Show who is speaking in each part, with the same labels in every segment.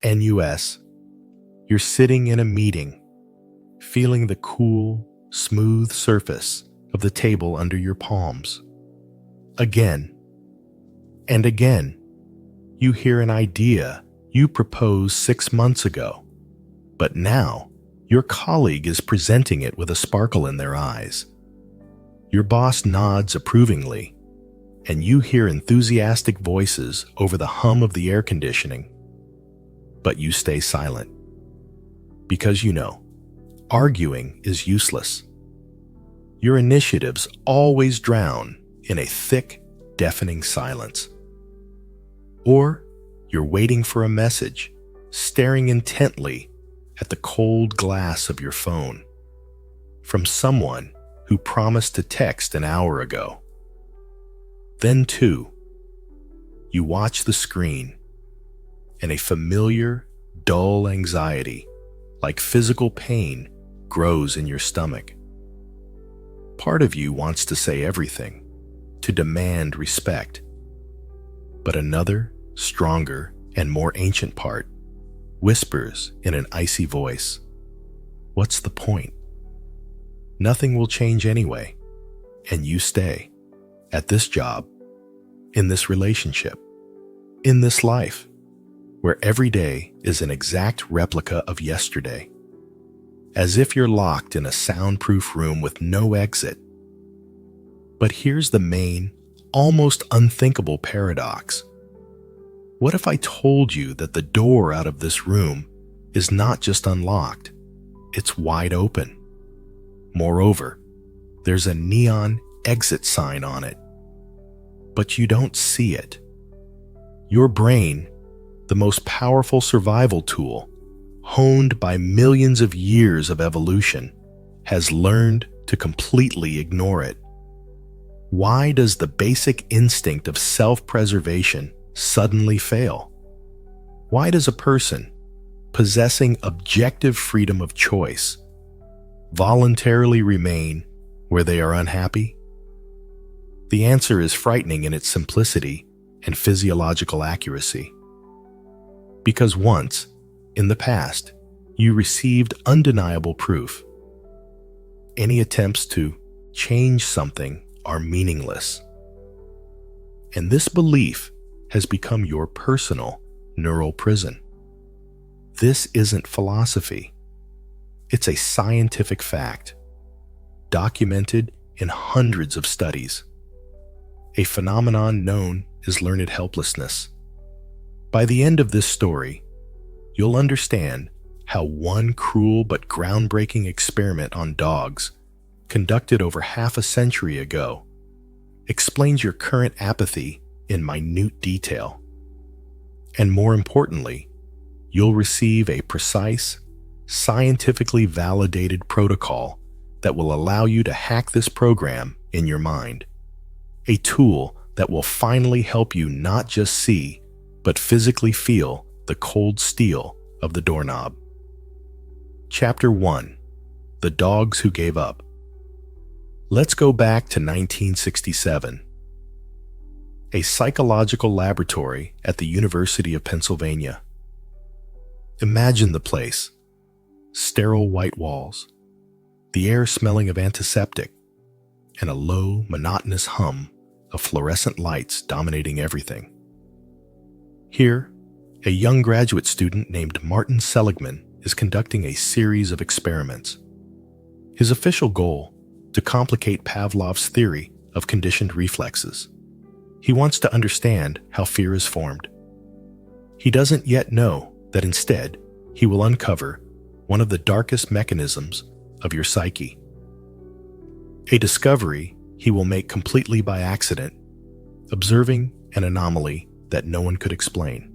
Speaker 1: NUS. You're sitting in a meeting, feeling the cool, smooth surface of the table under your palms. Again and again, you hear an idea you proposed 6 months ago, but now your colleague is presenting it with a sparkle in their eyes. Your boss nods approvingly, and you hear enthusiastic voices over the hum of the air conditioning. But you stay silent, because you know, arguing is useless. Your initiatives always drown in a thick, deafening silence. Or you're waiting for a message, staring intently at the cold glass of your phone, from someone who promised to text an hour ago. Then, too, you watch the screen, and a familiar, dull anxiety, like physical pain, grows in your stomach. Part of you wants to say everything, to demand respect. But another, stronger, and more ancient part whispers in an icy voice, "What's the point? Nothing will change anyway, and you stay at this job, in this relationship, in this life, where every day is an exact replica of yesterday, as if you're locked in a soundproof room with no exit." But here's the main, almost unthinkable paradox. What if I told you that the door out of this room is not just unlocked, it's wide open? Moreover, there's a neon exit sign on it, but you don't see it. Your brain, the most powerful survival tool, honed by millions of years of evolution, has learned to completely ignore it. Why does the basic instinct of self-preservation suddenly fail? Why does a person possessing objective freedom of choice voluntarily remain where they are unhappy? The answer is frightening in its simplicity and physiological accuracy. Because once, in the past, you received undeniable proof. Any attempts to change something are meaningless. And this belief has become your personal neural prison. This isn't philosophy. It's a scientific fact, documented in hundreds of studies. A phenomenon known as learned helplessness. By the end of this story, you'll understand how one cruel but groundbreaking experiment on dogs, conducted over half a century ago, explains your current apathy in minute detail. And more importantly, you'll receive a precise, scientifically validated protocol that will allow you to hack this program in your mind. A tool that will finally help you not just see, but physically feel the cold steel of the doorknob. Chapter 1: The Dogs Who Gave Up. Let's go back to 1967. A psychological laboratory at the University of Pennsylvania. Imagine the place. Sterile white walls, the air smelling of antiseptic, and a low, monotonous hum of fluorescent lights dominating everything. Here, a young graduate student named Martin Seligman is conducting a series of experiments. His official goal: to complicate Pavlov's theory of conditioned reflexes. He wants to understand how fear is formed. He doesn't yet know that instead, he will uncover one of the darkest mechanisms of your psyche. A discovery he will make completely by accident, observing an anomaly that no one could explain.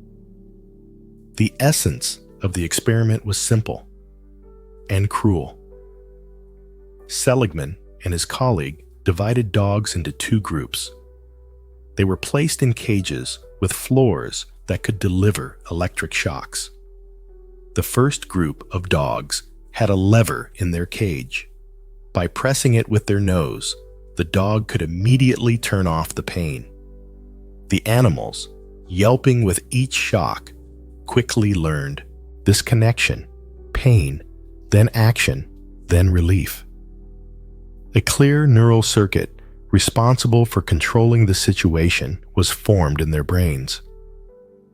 Speaker 1: The essence of the experiment was simple and cruel. Seligman and his colleague divided dogs into two groups. They were placed in cages with floors that could deliver electric shocks. The first group of dogs had a lever in their cage. By pressing it with their nose, the dog could immediately turn off the pain. The animals, yelping with each shock, quickly learned this connection, pain, then action, then relief. A clear neural circuit responsible for controlling the situation was formed in their brains.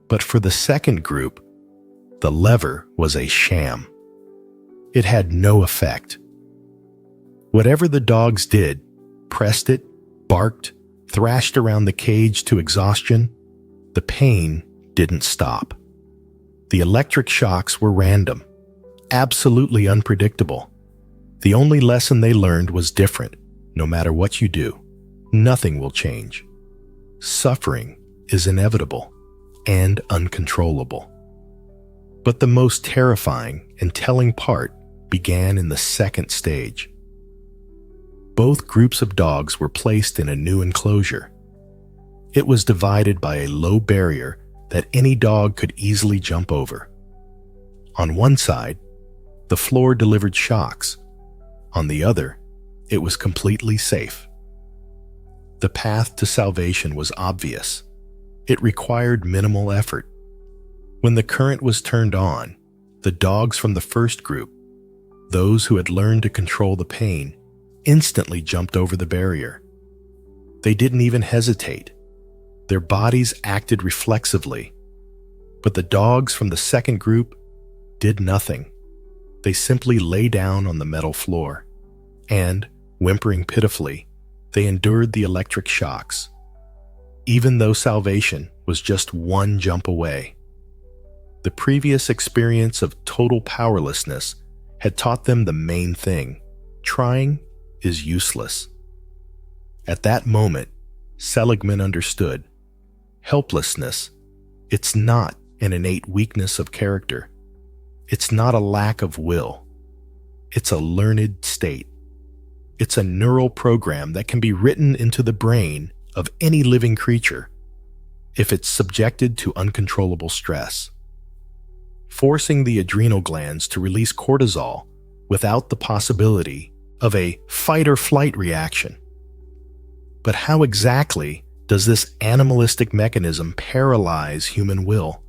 Speaker 1: But for the second group, the lever was a sham. It had no effect. Whatever the dogs did, pressed it, barked, thrashed around the cage to exhaustion, the pain didn't stop. The electric shocks were random, absolutely unpredictable. The only lesson they learned was different. No matter what you do, nothing will change. Suffering is inevitable and uncontrollable. But the most terrifying and telling part began in the second stage. Both groups of dogs were placed in a new enclosure. It was divided by a low barrier that any dog could easily jump over. On one side, the floor delivered shocks. On the other, it was completely safe. The path to salvation was obvious. It required minimal effort. When the current was turned on, the dogs from the first group, those who had learned to control the pain, instantly jumped over the barrier. They didn't even hesitate. Their bodies acted reflexively. But the dogs from the second group did nothing. They simply lay down on the metal floor, and, whimpering pitifully, they endured the electric shocks, even though salvation was just one jump away. The previous experience of total powerlessness had taught them the main thing: trying is useless. At that moment, Seligman understood. Helplessness, it's not an innate weakness of character. It's not a lack of will. It's a learned state. It's a neural program that can be written into the brain of any living creature if it's subjected to uncontrollable stress. Forcing the adrenal glands to release cortisol without the possibility of a fight-or-flight reaction. But how exactly does this animalistic mechanism paralyze human will?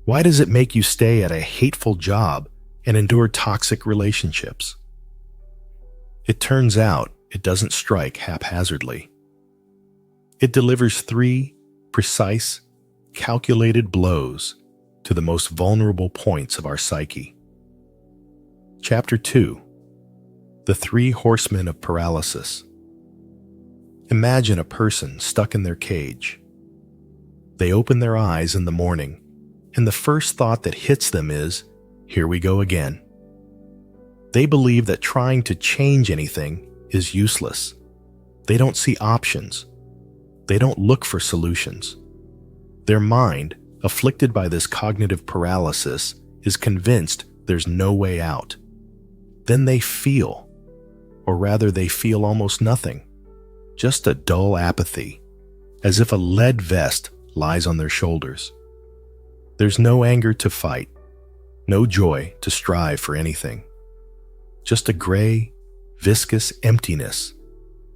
Speaker 1: Why does it make you stay at a hateful job and endure toxic relationships? It turns out it doesn't strike haphazardly. It delivers 3 precise, calculated blows to the most vulnerable points of our psyche. Chapter 2: The 3 Horsemen of Paralysis. Imagine a person stuck in their cage. They open their eyes in the morning, and the first thought that hits them is, "Here we go again." They believe that trying to change anything is useless. They don't see options. They don't look for solutions. Their mind, afflicted by this cognitive paralysis, is convinced there's no way out. Then they feel, or rather they feel almost nothing. Just a dull apathy, as if a lead vest lies on their shoulders. There's no anger to fight, no joy to strive for anything. Just a gray, viscous emptiness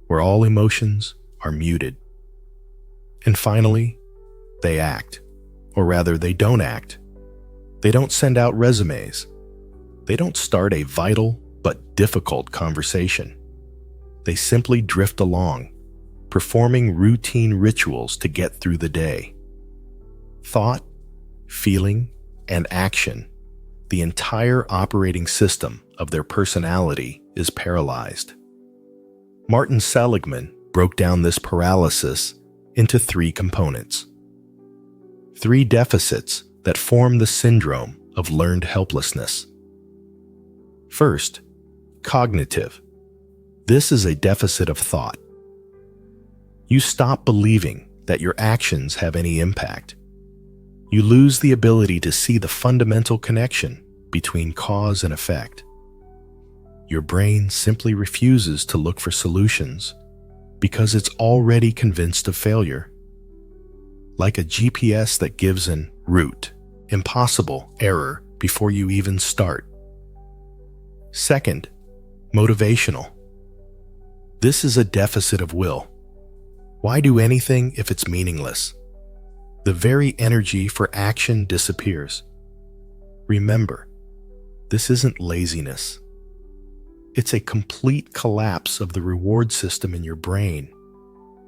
Speaker 1: where all emotions are muted. And finally, they act, or rather they don't act. They don't send out resumes. They don't start a vital but difficult conversation. They simply drift along, performing routine rituals to get through the day. Thought, feeling, and action, the entire operating system of their personality is paralyzed. Martin Seligman broke down this paralysis into 3 components. 3 deficits that form the syndrome of learned helplessness. First, cognitive. This is a deficit of thought. You stop believing that your actions have any impact. You lose the ability to see the fundamental connection between cause and effect. Your brain simply refuses to look for solutions because it's already convinced of failure. Like a GPS that gives an route, impossible error before you even start. Second, motivational. This is a deficit of will. Why do anything if it's meaningless? the very energy for action disappears. Remember, this isn't laziness. It's a complete collapse of the reward system in your brain,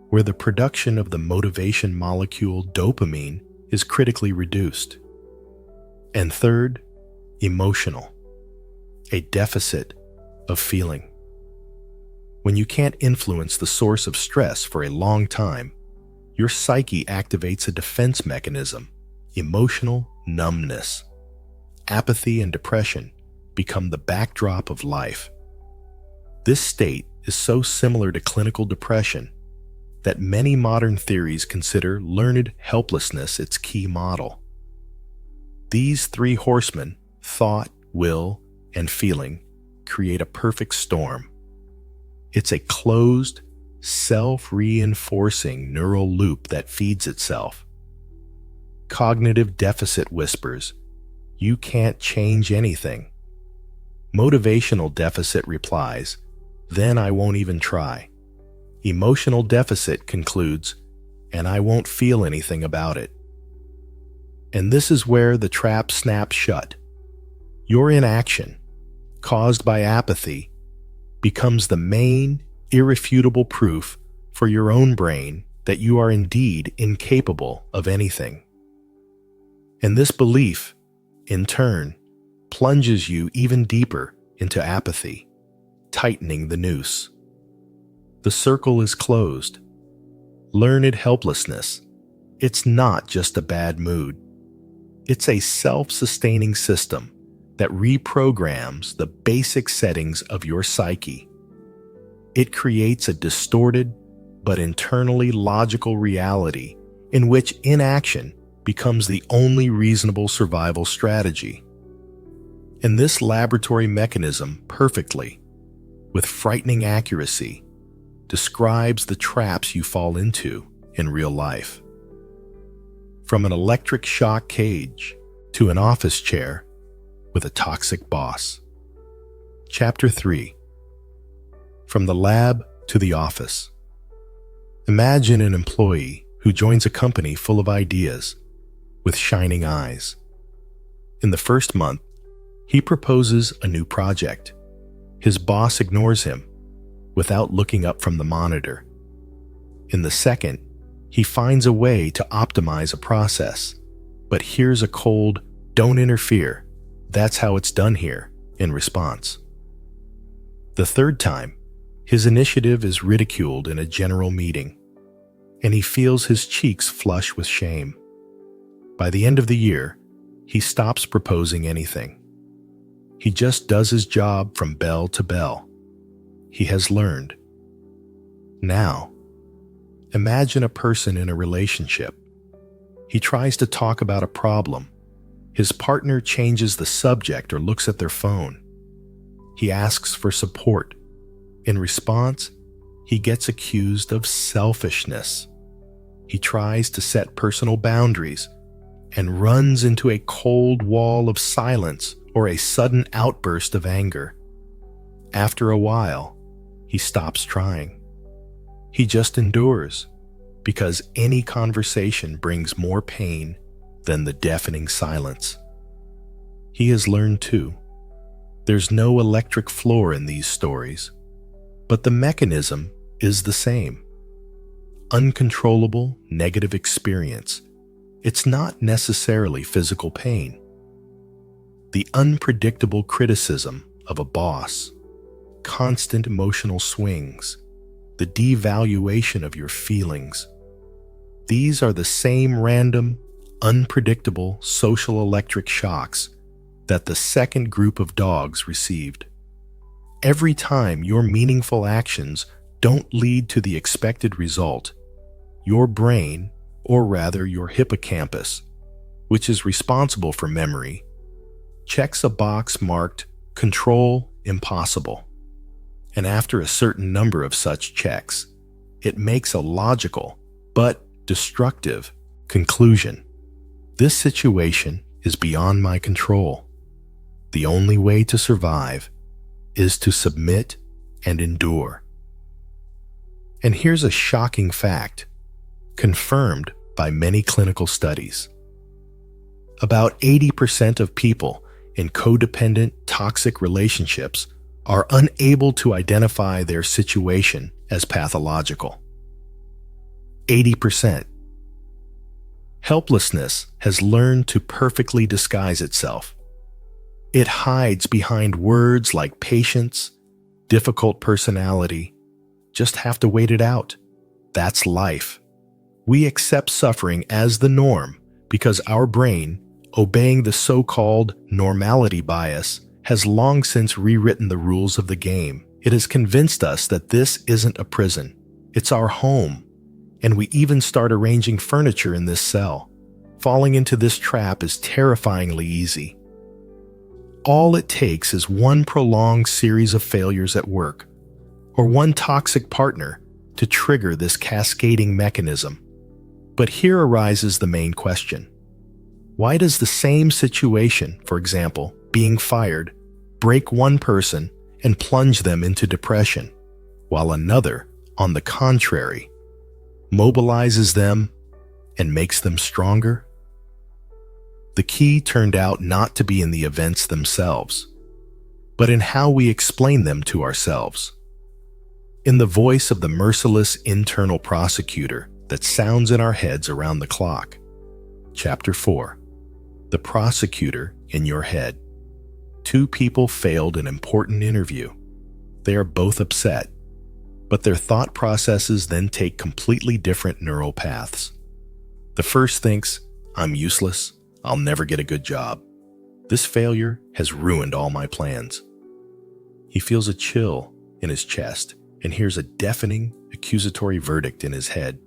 Speaker 1: where the production of the motivation molecule dopamine is critically reduced. And third, emotional, a deficit of feeling. When you can't influence the source of stress for a long time, your psyche activates a defense mechanism, emotional numbness. Apathy and depression become the backdrop of life. This state is so similar to clinical depression that many modern theories consider learned helplessness its key model. These three horsemen, thought, will, and feeling, create a perfect storm. It's a closed, self-reinforcing neural loop that feeds itself. Cognitive deficit whispers, "You can't change anything." Motivational deficit replies, "Then I won't even try." Emotional deficit concludes, "And I won't feel anything about it." And this is where the trap snaps shut. Your inaction, caused by apathy, becomes the main, irrefutable proof for your own brain that you are indeed incapable of anything. And this belief, in turn, plunges you even deeper into apathy, tightening the noose. The circle is closed. Learned helplessness, it's not just a bad mood. It's a self-sustaining system that reprograms the basic settings of your psyche. It creates a distorted but internally logical reality in which inaction becomes the only reasonable survival strategy. And this laboratory mechanism perfectly, with frightening accuracy, describes the traps you fall into in real life. From an electric shock cage to an office chair with a toxic boss. Chapter 3. From the lab to the office. Imagine an employee who joins a company full of ideas, with shining eyes. In the first month, he proposes a new project. His boss ignores him, without looking up from the monitor. In the second, he finds a way to optimize a process, but hears a cold, "Don't interfere, that's how it's done here," in response. The third time, his initiative is ridiculed in a general meeting, and he feels his cheeks flush with shame. By the end of the year, he stops proposing anything. He just does his job from bell to bell. He has learned. Now, imagine a person in a relationship. He tries to talk about a problem. His partner changes the subject or looks at their phone. He asks for support. In response, he gets accused of selfishness. He tries to set personal boundaries and runs into a cold wall of silence or a sudden outburst of anger. After a while, he stops trying. He just endures, because any conversation brings more pain than the deafening silence. He has learned too. There's no electric floor in these stories, but the mechanism is the same. Uncontrollable negative experience. It's not necessarily physical pain. The unpredictable criticism of a boss, constant emotional swings, the devaluation of your feelings. These are the same random, unpredictable social electric shocks that the second group of dogs received. Every time your meaningful actions don't lead to the expected result, your brain, or rather your hippocampus, which is responsible for memory, checks a box marked "Control Impossible." And after a certain number of such checks, it makes a logical, but destructive, conclusion. This situation is beyond my control. The only way to survive is to submit and endure. And here's a shocking fact, confirmed by many clinical studies. About 80% of people in codependent, toxic relationships are unable to identify their situation as pathological. 80%. Helplessness has learned to perfectly disguise itself. It hides behind words like patience, difficult personality, just have to wait it out. That's life. We accept suffering as the norm because our brain, obeying the so-called normality bias, has long since rewritten the rules of the game. It has convinced us that this isn't a prison. It's our home. And we even start arranging furniture in this cell. Falling into this trap is terrifyingly easy. All it takes is one prolonged series of failures at work, or one toxic partner, to trigger this cascading mechanism. But here arises the main question. Why does the same situation, for example, being fired, break one person and plunge them into depression, while another, on the contrary, mobilizes them and makes them stronger? The key turned out not to be in the events themselves, but in how we explain them to ourselves. In the voice of the merciless internal prosecutor that sounds in our heads around the clock. Chapter 4. The prosecutor in your head. Two people failed an important interview. They are both upset, but their thought processes then take completely different neural paths. The first thinks, I'm useless, I'll never get a good job. This failure has ruined all my plans. He feels a chill in his chest and hears a deafening, accusatory verdict in his head.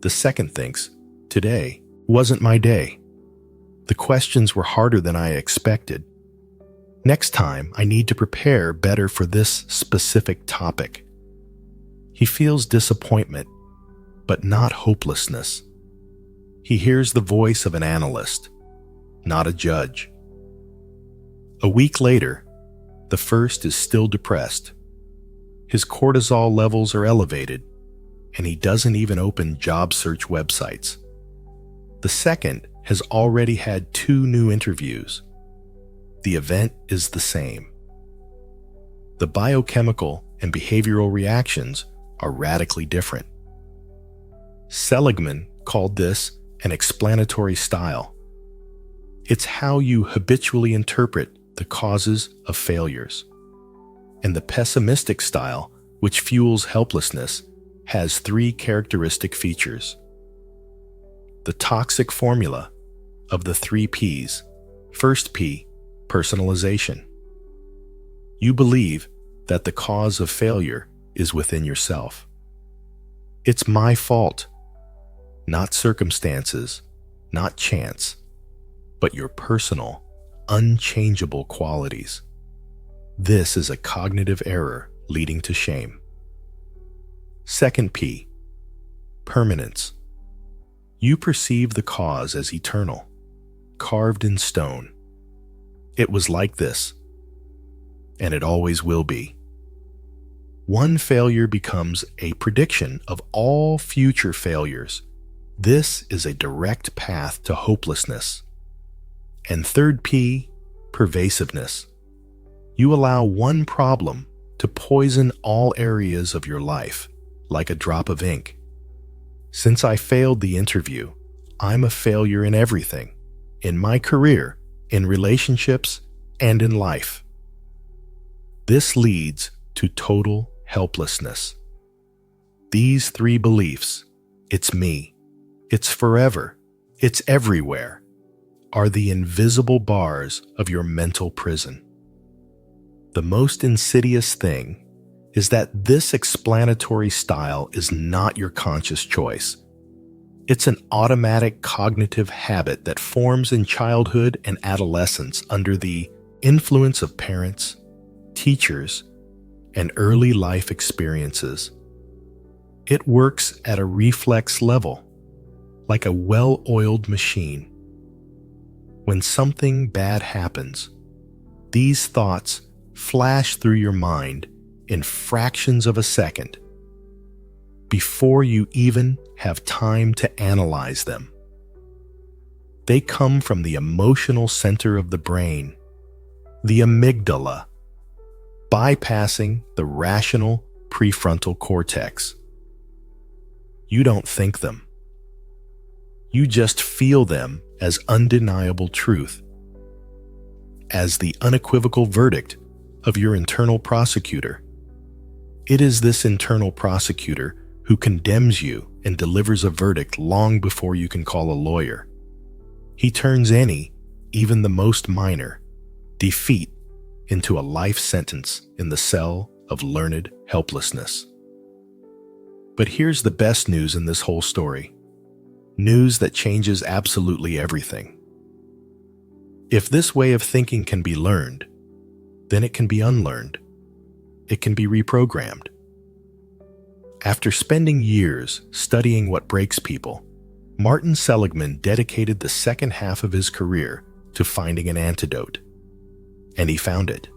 Speaker 1: The second thinks, today wasn't my day. The questions were harder than I expected. Next time, I need to prepare better for this specific topic. He feels disappointment, but not hopelessness. He hears the voice of an analyst, not a judge. A week later, the first is still depressed. His cortisol levels are elevated, and he doesn't even open job search websites. The second has already had 2 new interviews. The event is the same. The biochemical and behavioral reactions are radically different. Seligman called this an explanatory style. It's how you habitually interpret the causes of failures. And the pessimistic style, which fuels helplessness, has 3 characteristic features. The toxic formula of the 3 Ps. First P, personalization. You believe that the cause of failure is within yourself. It's my fault, not circumstances, not chance, but your personal, unchangeable qualities. This is a cognitive error leading to shame. Second P, permanence. You perceive the cause as eternal, carved in stone. It was like this, and it always will be. One failure becomes a prediction of all future failures. This is a direct path to hopelessness. And third P, pervasiveness. You allow one problem to poison all areas of your life, like a drop of ink. Since I failed the interview, I'm a failure in everything, in my career, in relationships, and in life. This leads to total helplessness. These 3 beliefs, it's me, it's forever, it's everywhere, are the invisible bars of your mental prison. The most insidious thing is that this explanatory style is not your conscious choice. It's an automatic cognitive habit that forms in childhood and adolescence under the influence of parents, teachers, and early life experiences. It works at a reflex level, like a well-oiled machine. When something bad happens, these thoughts flash through your mind in fractions of a second. before you even have time to analyze them. They come from the emotional center of the brain, the amygdala, bypassing the rational prefrontal cortex. You don't think them. You just feel them as undeniable truth, as the unequivocal verdict of your internal prosecutor. It is this internal prosecutor who condemns you and delivers a verdict long before you can call a lawyer. He turns any, even the most minor, defeat into a life sentence in the cell of learned helplessness. But here's the best news in this whole story. News that changes absolutely everything. If this way of thinking can be learned, then it can be unlearned. It can be reprogrammed. After spending years studying what breaks people, Martin Seligman dedicated the second half of his career to finding an antidote. And he found it.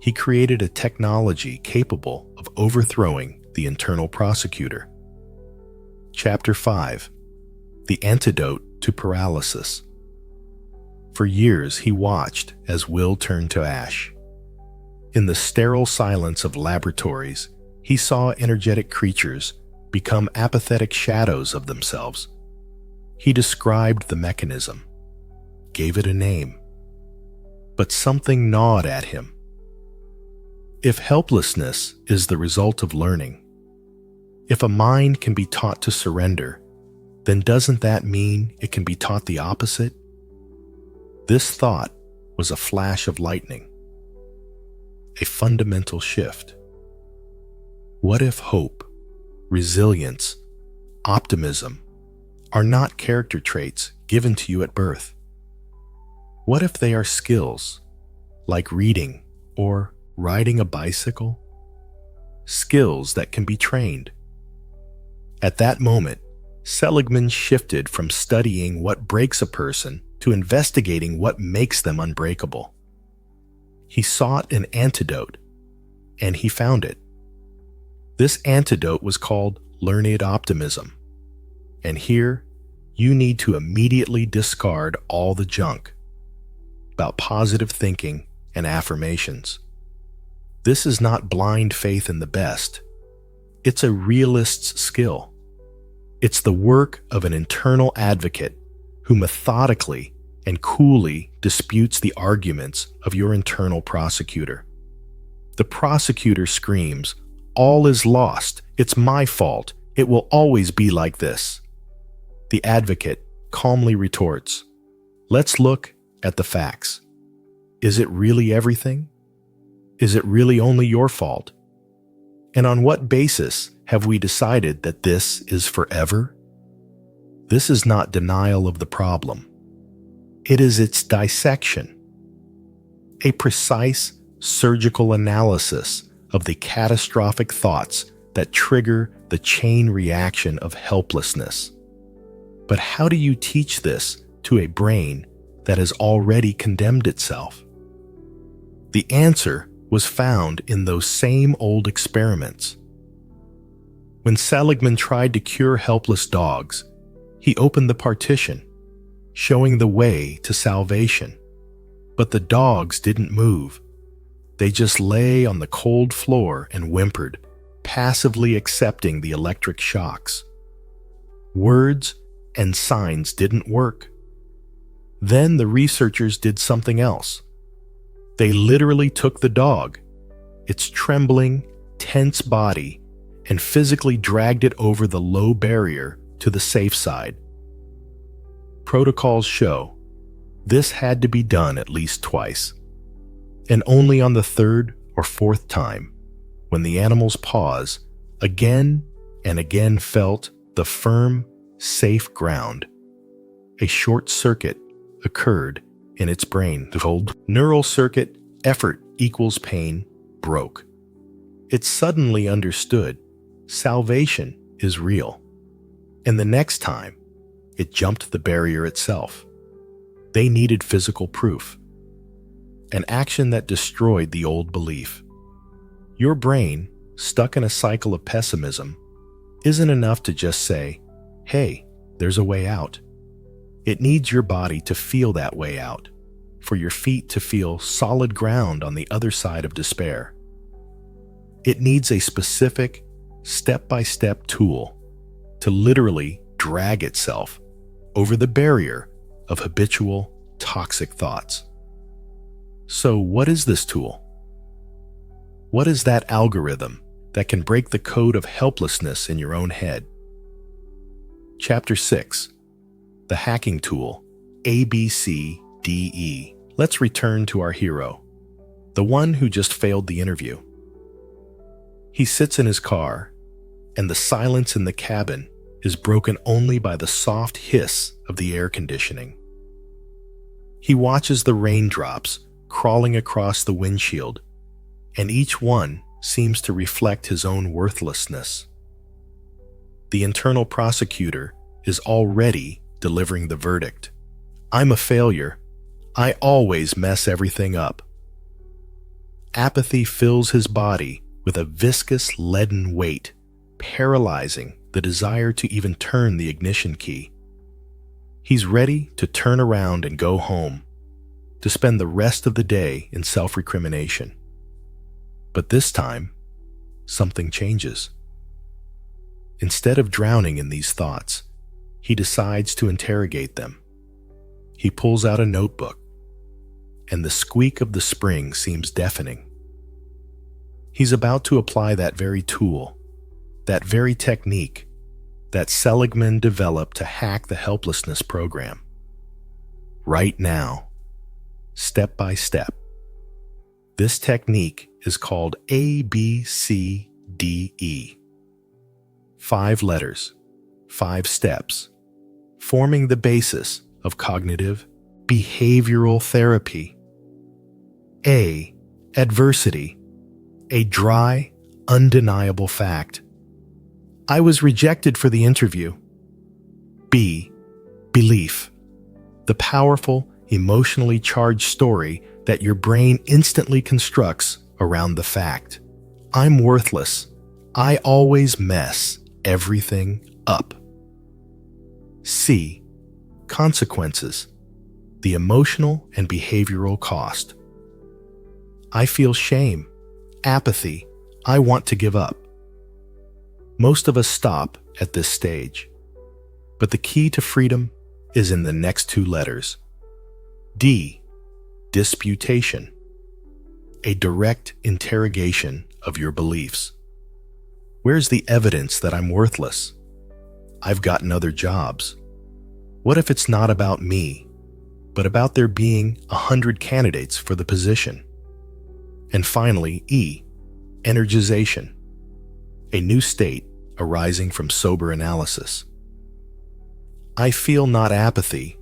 Speaker 1: He created a technology capable of overthrowing the internal prosecutor. Chapter 5. The Antidote to Paralysis. For years he watched as will turned to ash. In the sterile silence of laboratories, he saw energetic creatures become apathetic shadows of themselves. He described the mechanism, gave it a name, but something gnawed at him. If helplessness is the result of learning, if a mind can be taught to surrender, then doesn't that mean it can be taught the opposite? This thought was a flash of lightning, a fundamental shift. What if hope, resilience, optimism are not character traits given to you at birth? What if they are skills, like reading or riding a bicycle? Skills that can be trained. At that moment, Seligman shifted from studying what breaks a person to investigating what makes them unbreakable. He sought an antidote, and he found it. This antidote was called learned optimism. And here, you need to immediately discard all the junk about positive thinking and affirmations. This is not blind faith in the best. It's a realist's skill. It's the work of an internal advocate who methodically and coolly disputes the arguments of your internal prosecutor. The prosecutor screams, "All is lost. It's my fault. It will always be like this." The advocate calmly retorts, "Let's look at the facts. Is it really everything? Is it really only your fault? And on what basis have we decided that this is forever?" This is not denial of the problem. It is its dissection. A precise surgical analysis of the catastrophic thoughts that trigger the chain reaction of helplessness. But how do you teach this to a brain that has already condemned itself? The answer was found in those same old experiments. When Seligman tried to cure helpless dogs, he opened the partition, showing the way to salvation. But the dogs didn't move. They just lay on the cold floor and whimpered, passively accepting the electric shocks. Words and signs didn't work. Then the researchers did something else. They literally took the dog, its trembling, tense body, and physically dragged it over the low barrier to the safe side. Protocols show this had to be done at least twice, and only on the third or fourth time, when the animal's paws again and again felt the firm, safe ground, a short circuit occurred in its brain. The old neural circuit, effort equals pain, broke. It suddenly understood salvation is real. And the next time, it jumped the barrier itself. They needed physical proof, an action that destroyed the old belief. Your brain, stuck in a cycle of pessimism, isn't enough to just say, "Hey, there's a way out." It needs your body to feel that way out, for your feet to feel solid ground on the other side of despair. It needs a specific, step-by-step tool to literally drag itself over the barrier of habitual, toxic thoughts. So what is this tool? What is that algorithm that can break the code of helplessness in your own head? Chapter 6. The hacking tool, ABCDE. Let's return to our hero, the one who just failed the interview. He sits in his car, and the silence in the cabin is broken only by the soft hiss of the air conditioning. He watches the raindrops crawling across the windshield, and each one seems to reflect his own worthlessness. The internal prosecutor is already delivering the verdict. "I'm a failure. I always mess everything up." Apathy fills his body with a viscous leaden weight, paralyzing the desire to even turn the ignition key. He's ready to turn around and go home, to spend the rest of the day in self-recrimination. But this time, something changes. Instead of drowning in these thoughts, he decides to interrogate them. He pulls out a notebook, and the squeak of the spring seems deafening. He's about to apply that very tool, that very technique that Seligman developed to hack the helplessness program. Right now, step by step. This technique is called ABCDE. 5 letters, 5 steps, forming the basis of cognitive behavioral therapy. A. Adversity. A dry, undeniable fact. I was rejected for the interview. B. Belief. The powerful, emotionally charged story that your brain instantly constructs around the fact. I'm worthless. I always mess everything up. C. Consequences. The emotional and behavioral cost. I feel shame, apathy. I want to give up. Most of us stop at this stage, but the key to freedom is in the next 2 letters. D. Disputation. A direct interrogation of your beliefs. Where's the evidence that I'm worthless? I've gotten other jobs. What if it's not about me, but about there being 100 candidates for the position? And finally, E. Energization. A new state arising from sober analysis. I feel not apathy,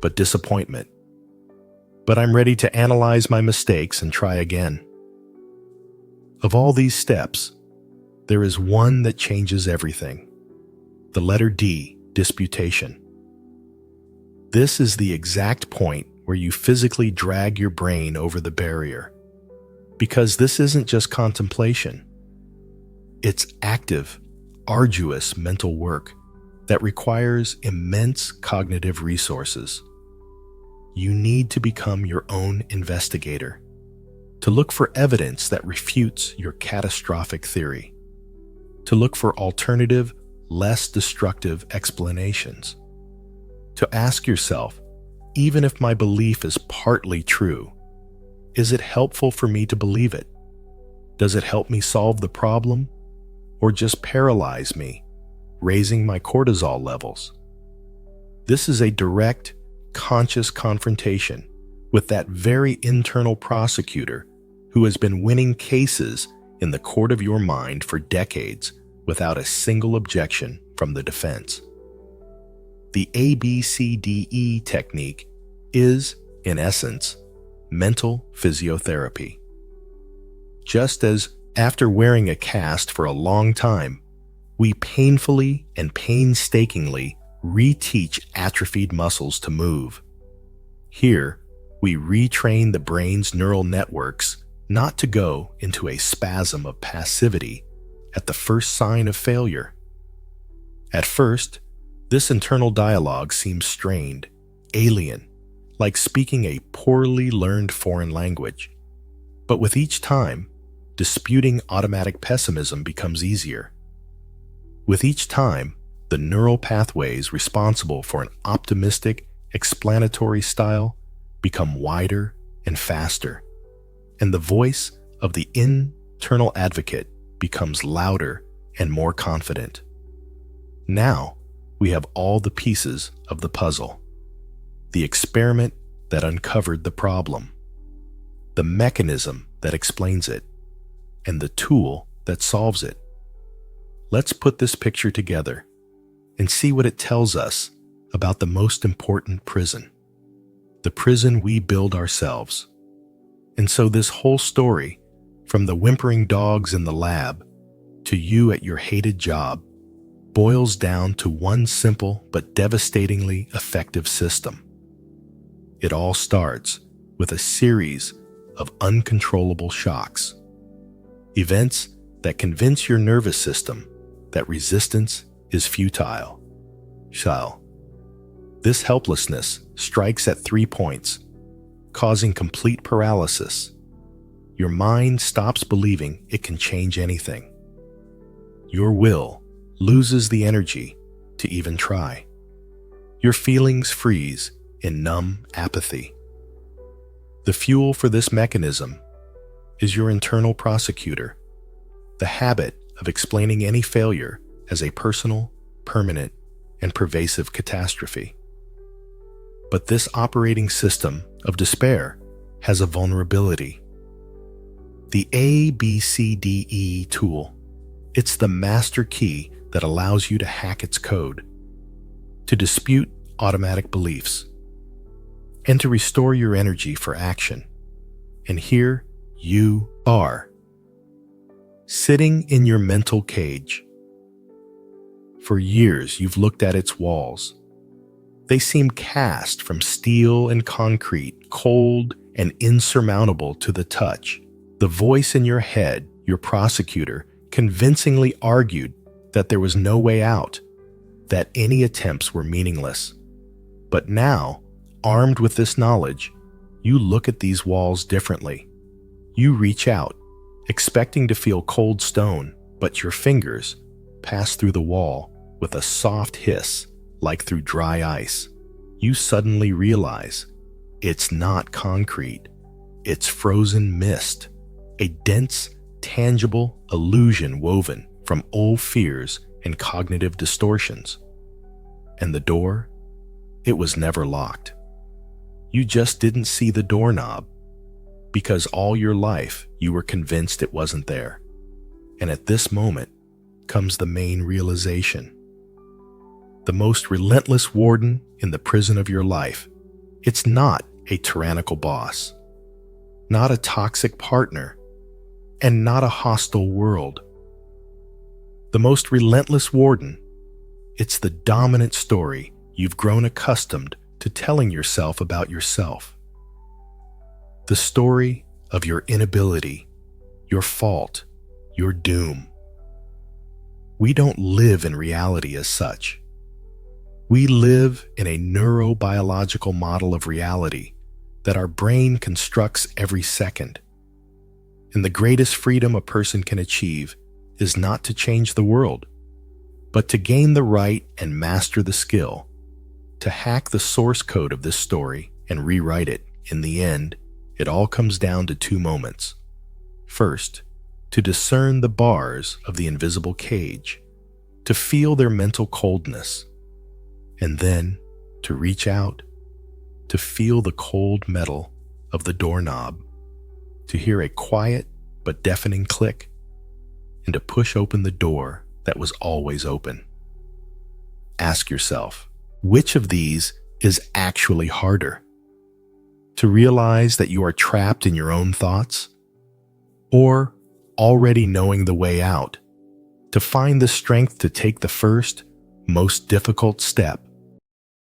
Speaker 1: but disappointment. But I'm ready to analyze my mistakes and try again. Of all these steps, there is one that changes everything. The letter D, disputation. This is the exact point where you physically drag your brain over the barrier. Because this isn't just contemplation. It's active, arduous mental work that requires immense cognitive resources. You need to become your own investigator, to look for evidence that refutes your catastrophic theory, to look for alternative, less destructive explanations, to ask yourself, even if my belief is partly true, is it helpful for me to believe it? Does it help me solve the problem, or just paralyze me, raising my cortisol levels? This is a direct, conscious confrontation with that very internal prosecutor who has been winning cases in the court of your mind for decades without a single objection from the defense. The ABCDE technique is, in essence, mental physiotherapy. Just as after wearing a cast for a long time, we painfully and painstakingly reteach atrophied muscles to move. Here, we retrain the brain's neural networks not to go into a spasm of passivity at the first sign of failure, At first, this internal dialogue seems strained, alien, like speaking a poorly learned foreign language. But with each time, disputing automatic pessimism becomes easier. With each time, the neural pathways responsible for an optimistic, explanatory style become wider and faster, and the voice of the internal advocate becomes louder and more confident. Now, we have all the pieces of the puzzle. The experiment that uncovered the problem, the mechanism that explains it, and the tool that solves it. Let's put this picture together and see what it tells us about the most important prison, the prison we build ourselves. And so this whole story, from the whimpering dogs in the lab to you at your hated job, boils down to one simple but devastatingly effective system. It all starts with a series of uncontrollable shocks, events that convince your nervous system that resistance is futile. This helplessness strikes at 3 points, causing complete paralysis. Your mind stops believing it can change anything. Your will loses the energy to even try. Your feelings freeze in numb apathy. The fuel for this mechanism is your internal prosecutor, the habit of explaining any failure as a personal, permanent, and pervasive catastrophe. But this operating system of despair has a vulnerability. The ABCDE tool, it's the master key that allows you to hack its code, to dispute automatic beliefs, and to restore your energy for action. And here you are, sitting in your mental cage. For years, you've looked at its walls. They seem cast from steel and concrete, cold and insurmountable to the touch. The voice in your head, your prosecutor, convincingly argued that there was no way out, that any attempts were meaningless. But now, armed with this knowledge, you look at these walls differently. You reach out, expecting to feel cold stone, but your fingers pass through the wall with a soft hiss, like through dry ice. You suddenly realize it's not concrete, it's frozen mist, a dense, tangible illusion woven from old fears and cognitive distortions. And the door? It was never locked. You just didn't see the doorknob, because all your life you were convinced it wasn't there. And at this moment comes the main realization. The most relentless warden in the prison of your life, it's not a tyrannical boss, not a toxic partner, and not a hostile world. The most relentless warden, it's the dominant story you've grown accustomed to telling yourself about yourself. The story of your inability, your fault, your doom. We don't live in reality as such. We live in a neurobiological model of reality that our brain constructs every second. And the greatest freedom a person can achieve is not to change the world, but to gain the right and master the skill, to hack the source code of this story and rewrite it. In the end, it all comes down to 2 moments. First, to discern the bars of the invisible cage, to feel their mental coldness, and then to reach out, to feel the cold metal of the doorknob, to hear a quiet but deafening click, and to push open the door that was always open. Ask yourself, which of these is actually harder? To realize that you are trapped in your own thoughts? Or, already knowing the way out, to find the strength to take the first, most difficult step